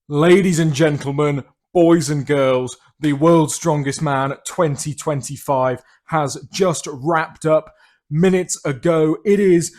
Ladies and gentlemen, boys and girls, the World's Strongest Man 2025 has just wrapped up minutes ago. It is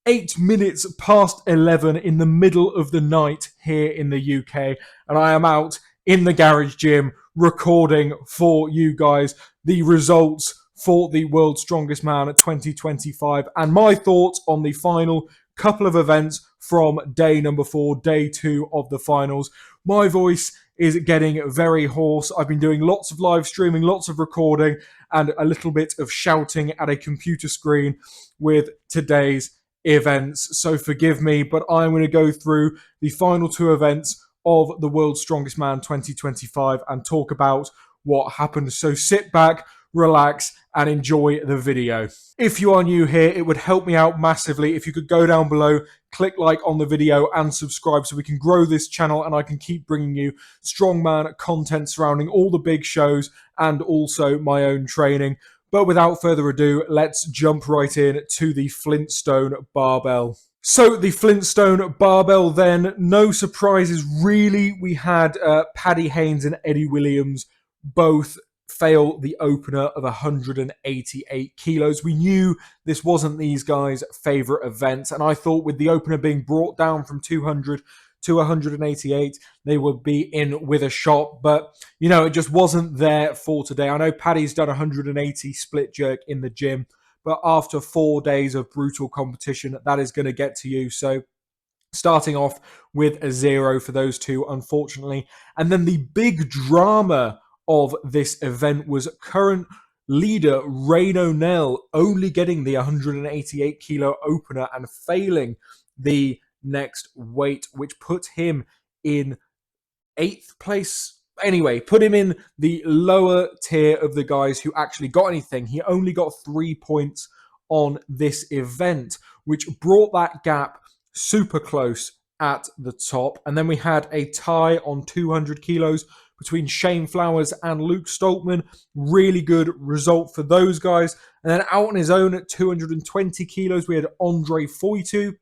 8 minutes past 11 in the middle of the night here in the UK, and I am out in the garage gym recording for you guys the results for the World's Strongest Man 2025 and my thoughts on the final couple of events from day number 4, day 2 of the finals. My voice is getting very hoarse. I've been doing lots of live streaming, lots of recording, and a little bit of shouting at a computer screen with today's events. So forgive me, but I'm going to go through the final 2 events of the World's Strongest Man 2025 and talk about what happened. So sit back, relax, and enjoy the video. If you are new here, it would help me out massively if you could go down below, click like on the video and subscribe so we can grow this channel and I can keep bringing you strongman content surrounding all the big shows and also my own training. But without further ado, let's jump right in to the Flintstone Barbell. So the Flintstone Barbell then, no surprises really. We had Paddy Haynes and Eddie Williams both fail the opener of 188 kilos. We knew this wasn't these guys' favourite event, and I thought with the opener being brought down from 200 to 188, they would be in with a shot, but you know, it just wasn't there for today. I know Paddy's done 180 split jerk in the gym, but after 4 days of brutal competition, that is going to get to you. So starting off with a 0 for those two, unfortunately. And then the big drama of this event was current leader Rain O'Neill only getting the 188 kilo opener and failing the next weight, which put him in 8th place. Anyway, put him in the lower tier of the guys who actually got anything. He only got 3 points on this event, which brought that gap super close at the top. And then we had a tie on 200 kilos between Shane Flowers and Luke Stoltman. Really good result for those guys. And then out on his own at 220 kilos, we had Andre Foytu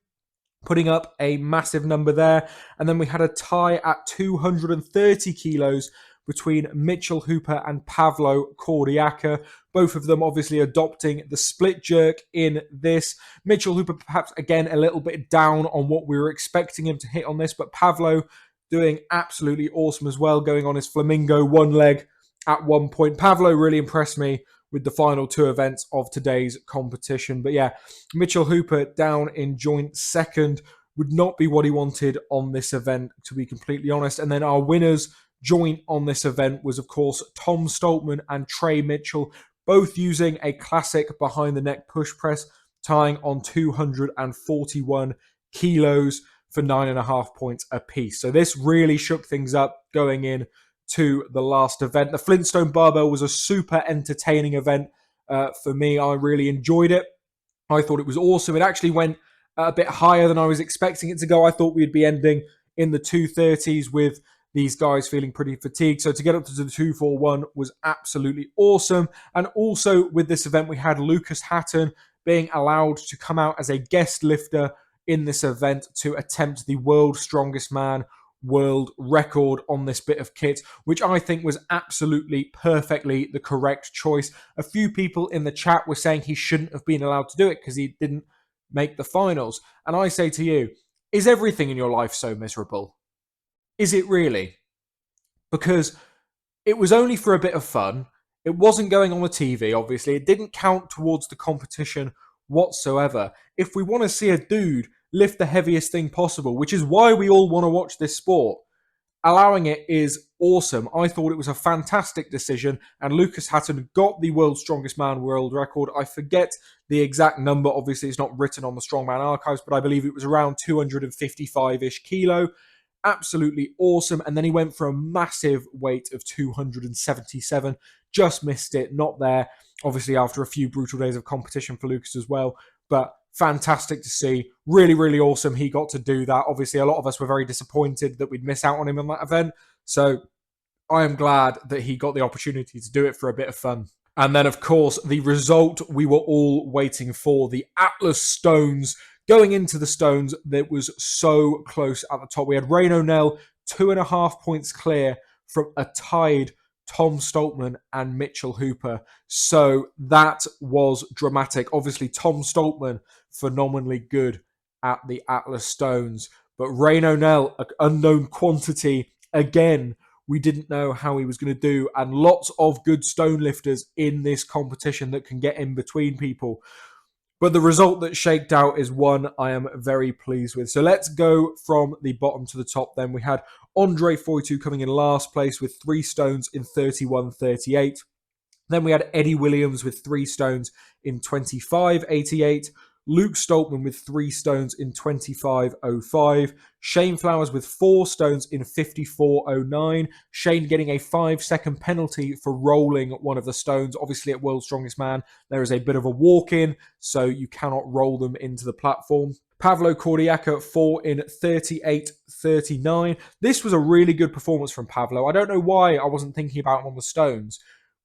putting up a massive number there. And then we had a tie at 230 kilos between Mitchell Hooper and Pavlo Kordiaka. Both of them obviously adopting the split jerk in this. Mitchell Hooper perhaps again a little bit down on what we were expecting him to hit on this, but Pavlo doing absolutely awesome as well, going on his flamingo one leg at one point. Pavlo really impressed me with the final 2 events of today's competition. But yeah, Mitchell Hooper down in joint second would not be what he wanted on this event, to be completely honest. And then our winners joint on this event was, of course, Tom Stoltman and Trey Mitchell, both using a classic behind the neck push press, tying on 241 kilos for 9.5 points apiece. So this really shook things up going in to the last event. The Flintstone Barbell was a super entertaining event for me. I really enjoyed it. I thought it was awesome. It actually went a bit higher than I was expecting it to go. I thought we'd be ending in the 230s with these guys feeling pretty fatigued. So to get up to the 241 was absolutely awesome. And also with this event, we had Lucas Hatton being allowed to come out as a guest lifter in this event to attempt the World's Strongest Man world record on this bit of kit, which I think was absolutely perfectly the correct choice. A few people in the chat were saying he shouldn't have been allowed to do it because he didn't make the finals. And I say to you, is everything in your life so miserable? Is it really? Because it was only for a bit of fun. It wasn't going on the TV, obviously. It didn't count towards the competition whatsoever. If we want to see a dude lift the heaviest thing possible, which is why we all want to watch this sport, allowing it is awesome. I thought it was a fantastic decision, and Lucas Hatton got the World's Strongest Man world record. I forget the exact number. Obviously, it's not written on the Strongman archives, but I believe it was around 255-ish kilo. Absolutely awesome. And then he went for a massive weight of 277. Just missed it. Not there. Obviously, after a few brutal days of competition for Lucas as well. But fantastic to see. Really, really awesome he got to do that. Obviously, a lot of us were very disappointed that we'd miss out on him on that event. So I am glad that he got the opportunity to do it for a bit of fun. And then, of course, the result we were all waiting for, the Atlas Stones. Going into the Stones, that was so close at the top. We had Rain O'Neill 2.5 points clear from a tied Tom Stoltman and Mitchell Hooper. So that was dramatic. Obviously, Tom Stoltman, phenomenally good at the Atlas Stones. But Rain O'Neill, an unknown quantity, again, we didn't know how he was going to do. And lots of good stone lifters in this competition that can get in between people. But the result that shaked out is one I am very pleased with. So let's go from the bottom to the top then. We had Andre Foytu coming in last place with 3 stones in 31.38. Then we had Eddie Williams with 3 stones in 25.88. Luke Stoltman with 3 stones in 25.05. Shane Flowers with 4 stones in 54.09. Shane getting a 5-second penalty for rolling one of the stones. Obviously, at World's Strongest Man, there is a bit of a walk-in, so you cannot roll them into the platform. Pavlo Cordiaca 4 in 38.39. This was a really good performance from Pavlo. I don't know why I wasn't thinking about him on the stones,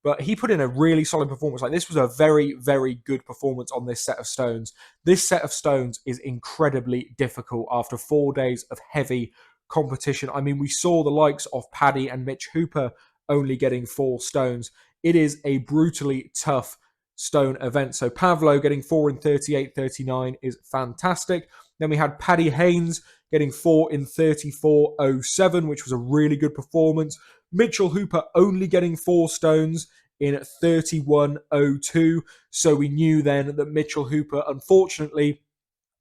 but he put in a really solid performance. Like, this was a very, very good performance on this set of stones. This set of stones is incredibly difficult after 4 days of heavy competition. I mean, we saw the likes of Paddy and Mitch Hooper only getting 4 stones. It is a brutally tough stone event. So Pavlo getting 4 in 38.39 is fantastic. Then we had Paddy Haynes getting 4 in 34.07, which was a really good performance. Mitchell Hooper only getting 4 stones in 31.02. So we knew then that Mitchell Hooper, unfortunately,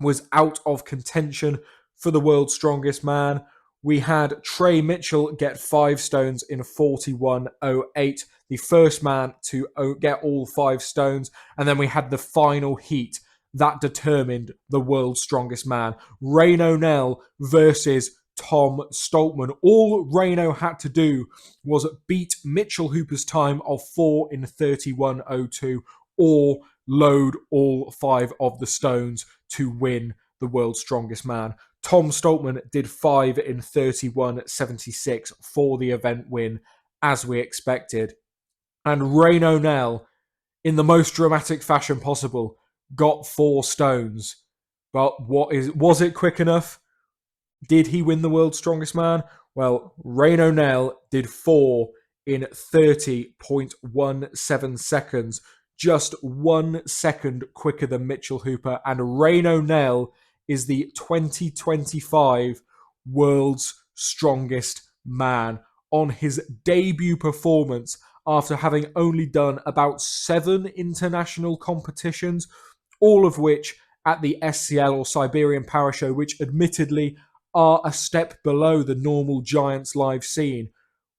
was out of contention for the World's Strongest Man. We had Trey Mitchell get 5 stones in 41.08, the first man to get all 5 stones. And then we had the final heat that determined the World's Strongest Man. Rain O'Neill versus Tom Stoltman. All Reno had to do was beat Mitchell Hooper's time of 4 in 31.02 or load all 5 of the stones to win the World's Strongest Man. Tom Stoltman did 5 in 31.76 for the event win, as we expected. And Rain O'Neill, in the most dramatic fashion possible, got 4 stones. But was it quick enough? Did he win the World's Strongest Man? Well, Rain O'Neill did 4 in 30.17 seconds, just 1 second quicker than Mitchell Hooper. And Rain O'Neill is the 2025 World's Strongest Man on his debut performance after having only done about 7 international competitions, all of which at the SCL or Siberian Power Show, which admittedly are a step below the normal Giants live scene.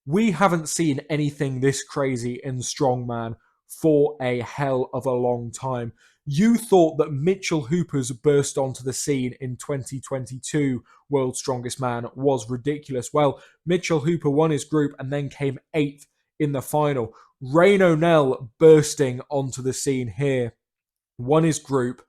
We haven't seen anything this crazy in Strongman for a hell of a long time. You thought that Mitchell Hooper's burst onto the scene in 2022 World's Strongest Man was ridiculous. Well, Mitchell Hooper won his group and then came 8th in the final. Rain O'Neill bursting onto the scene here, won his group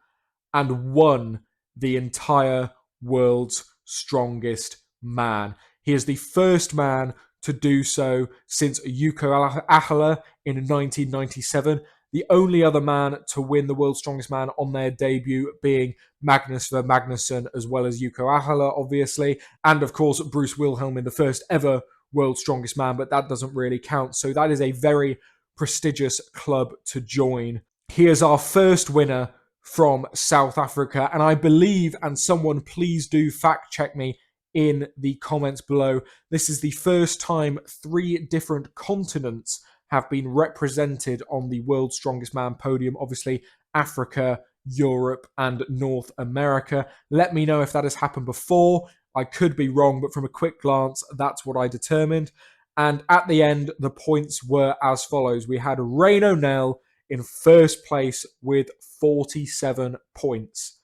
and won the entire World's Strongest Man. He is the first man to do so since Yuko Ahola in 1997. The only other man to win the World's Strongest Man on their debut being Magnus Magnusson, as well as Yuko Ahola, obviously. And, of course, Bruce Wilhelm in the first ever World's Strongest Man, but that doesn't really count. So that is a very prestigious club to join. He is our first winner from South Africa, and I believe, and someone please do fact check me in the comments below, this is the first time 3 different continents have been represented on the World's Strongest Man podium. Obviously, Africa, Europe, and North America. Let me know if that has happened before. I could be wrong, but from a quick glance, that's what I determined. And at the end, the points were as follows. We had Rain O'Neill in first place with 47 points.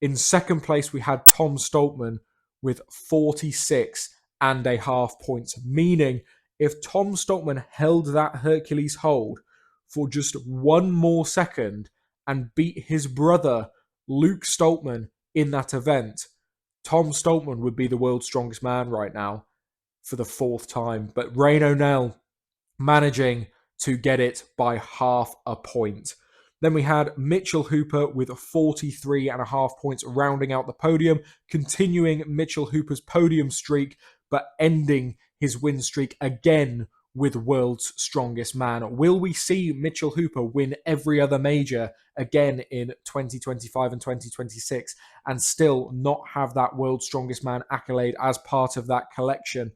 In second place, we had Tom Stoltman with 46.5 points, meaning if Tom Stoltman held that Hercules hold for just 1 more second and beat his brother, Luke Stoltman, in that event, Tom Stoltman would be the World's Strongest Man right now for the 4th time. But Rain O'Neill managing to get it by half a point. Then we had Mitchell Hooper with 43.5 points rounding out the podium, continuing Mitchell Hooper's podium streak but ending his win streak again with World's Strongest Man. Will we see Mitchell Hooper win every other major again in 2025 and 2026 and still not have that World's Strongest Man accolade as part of that collection?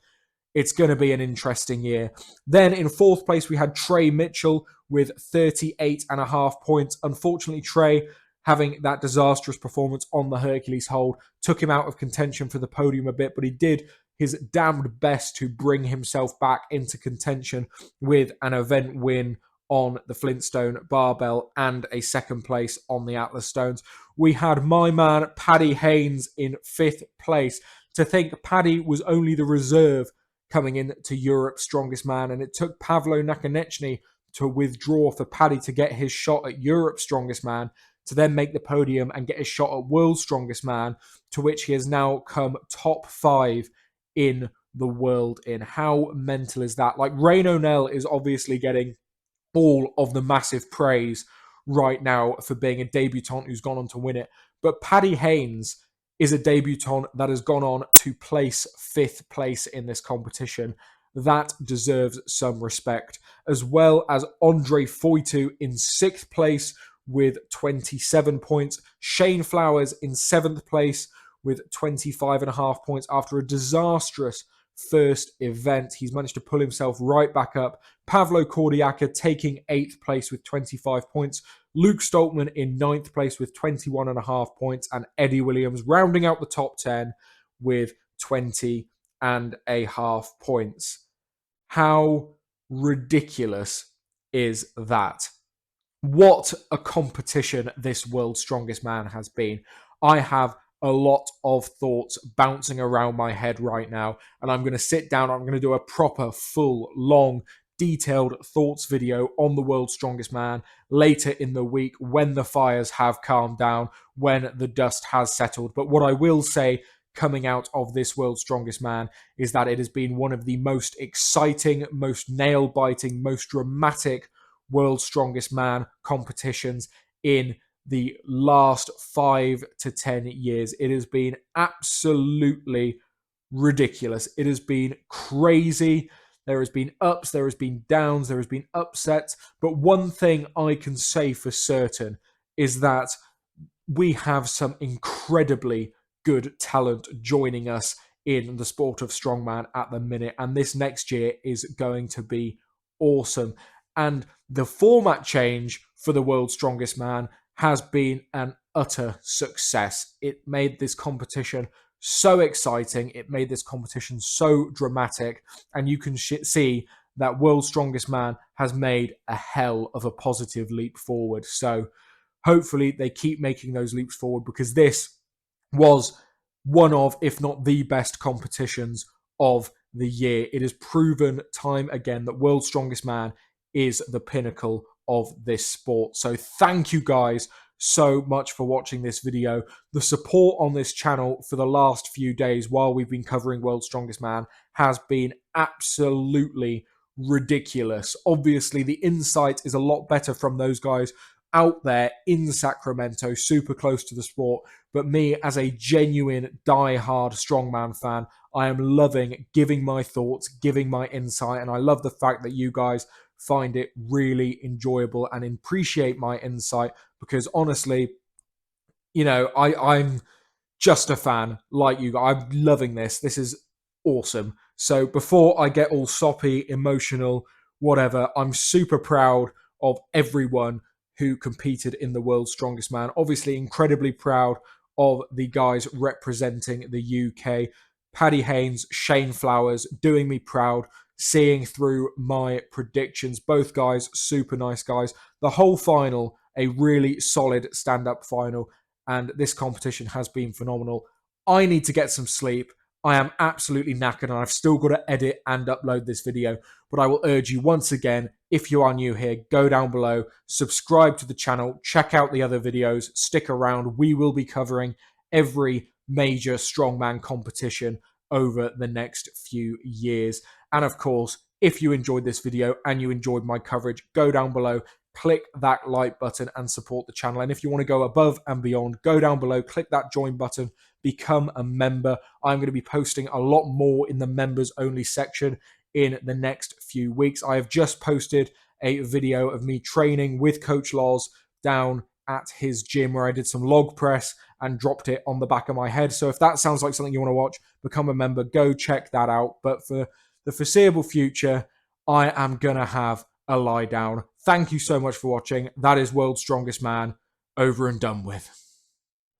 It's going to be an interesting year. Then in fourth place, we had Trey Mitchell with 38.5 points. Unfortunately, Trey, having that disastrous performance on the Hercules hold, took him out of contention for the podium a bit, but he did his damned best to bring himself back into contention with an event win on the Flintstone Barbell and a second place on the Atlas Stones. We had my man Paddy Haynes in fifth place. To think Paddy was only the reserve coming in to Europe's Strongest Man, and it took Pavlo Nakonechny to withdraw for Paddy to get his shot at Europe's Strongest Man, to then make the podium and get his shot at World's Strongest Man, to which he has now come top 5 in the world in. How mental is that? Like, Rain O'Neill is obviously getting all of the massive praise right now for being a debutant who's gone on to win it. But Paddy Haynes is a debutant that has gone on to place 5th place in this competition. That deserves some respect. As well as Andre Foytu in 6th place with 27 points. Shane Flowers in 7th place with 25.5 points after a disastrous first event. He's managed to pull himself right back up. Pavlo Kordiaka taking 8th place with 25 points. Luke Stoltman in 9th place with 21.5 points. And Eddie Williams rounding out the top 10 with 20.5 points. How ridiculous is that? What a competition this World's Strongest Man has been. I have a lot of thoughts bouncing around my head right now, and I'm going to sit down, I'm going to do a proper, full, long, detailed thoughts video on the World's Strongest Man later in the week when the fires have calmed down, when the dust has settled. But what I will say coming out of this World's Strongest Man is that it has been one of the most exciting, most nail-biting, most dramatic World's Strongest Man competitions in the last 5 to 10 years. It has been absolutely ridiculous. It has been crazy. There has been ups, there has been downs, there has been upsets. But one thing I can say for certain is that we have some incredibly good talent joining us in the sport of strongman at the minute. And this next year is going to be awesome. And the format change for the World's Strongest Man has been an utter success. It made this competition so exciting. It made this competition so dramatic. And you can see that World's Strongest Man has made a hell of a positive leap forward. So hopefully they keep making those leaps forward, because this was one of, if not the best competitions of the year. It has proven time again that World's Strongest Man is the pinnacle of this sport. So thank you guys so much for watching this video. The support on this channel for the last few days while we've been covering World's Strongest Man has been absolutely ridiculous. Obviously, the insight is a lot better from those guys out there in Sacramento, super close to the sport. But me, as a genuine die-hard strongman fan, I am loving giving my thoughts, giving my insight, and I love the fact that you guys find it really enjoyable and appreciate my insight, because honestly, you know, I'm just a fan like you. I'm loving this. This is awesome. So before I get all soppy, emotional, whatever, I'm super proud of everyone who competed in the World's Strongest Man. Obviously, incredibly proud of the guys representing the UK. Paddy Haynes, Shane Flowers, doing me proud, seeing through my predictions. Both guys, super nice guys. The whole final, a really solid stand-up final, and this competition has been phenomenal. I need to get some sleep. I am absolutely knackered, and I've still got to edit and upload this video. But I will urge you once again, if you are new here, go down below, subscribe to the channel, check out the other videos, stick around. We will be covering every major strongman competition over the next few years. And of course, if you enjoyed this video and you enjoyed my coverage, go down below, click that like button and support the channel. And if you want to go above and beyond, go down below, click that join button, become a member. I'm going to be posting a lot more in the members only section in the next few weeks. I have just posted a video of me training with Coach Loz down at his gym where I did some log press and dropped it on the back of my head. So if that sounds like something you want to watch, become a member, go check that out. But for the foreseeable future, I am going to have a lie down. Thank you so much for watching. That is World's Strongest Man over and done with.